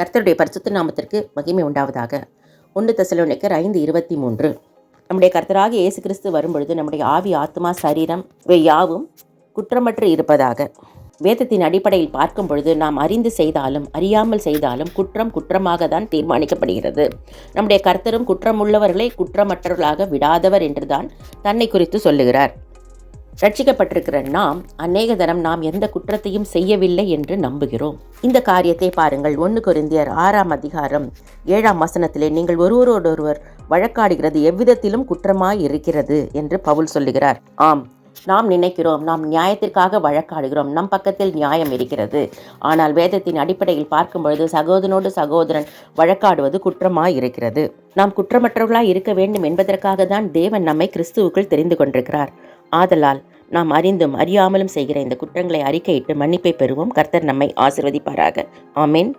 கர்த்தருடைய பரிசுத்த நாமத்திற்கு மகிமை உண்டாவதாக. 1 தெசலோனிக்கர் 5:23. நம்முடைய கர்த்தராகிய இயேசு கிறிஸ்து வரும்பொழுது நம்முடைய ஆவி, ஆத்மா, சரீரம் இவை யாவும் குற்றமற்று இருப்பதாக. வேதத்தின் அடிப்படையில் பார்க்கும் பொழுது நாம் அறிந்து செய்தாலும் அறியாமல் செய்தாலும் குற்றம் குற்றமாக தான் தீர்மானிக்கப்படுகிறது. நம்முடைய கர்த்தரும் குற்றமுள்ளவர்களை குற்றமற்றவர்களாக விடாதவர் என்றுதான் தன்னை குறித்து சொல்லுகிறார். ரட்சிக்கப்பட்டிருக்கிற நாம் அநேக தரம் நாம் எந்த குற்றத்தையும் செய்யவில்லை என்று நம்புகிறோம். இந்த காரியத்தை பாருங்கள். 1 கொரிந்தியர் 6:7 நீங்கள் ஒருவரோடொருவர் வழக்காடுகிறது எவ்விதத்திலும் குற்றமாய் இருக்கிறது என்று பவுல் சொல்லுகிறார். ஆம், நாம் நினைக்கிறோம் நாம் நியாயத்திற்காக வழக்காடுகிறோம், நம் பக்கத்தில் நியாயம் இருக்கிறது. ஆனால் வேதத்தின் அடிப்படையில் பார்க்கும் பொழுது சகோதரனோடு சகோதரன் வழக்காடுவது குற்றமாய் இருக்கிறது. நாம் குற்றமற்றவர்களாய் இருக்க வேண்டும் என்பதற்காக தான் தேவன் நம்மை கிறிஸ்துவுக்குள் தெரிந்து கொண்டிருக்கிறார். ஆதலால் நாம் அறிந்தும் அறியாமலும் செய்கிற இந்த குற்றங்களை அறிக்கையிட்டு மன்னிப்பை பெறுவோம். கர்த்தர் நம்மை ஆசீர்வதிப்பாராக. ஆமென்.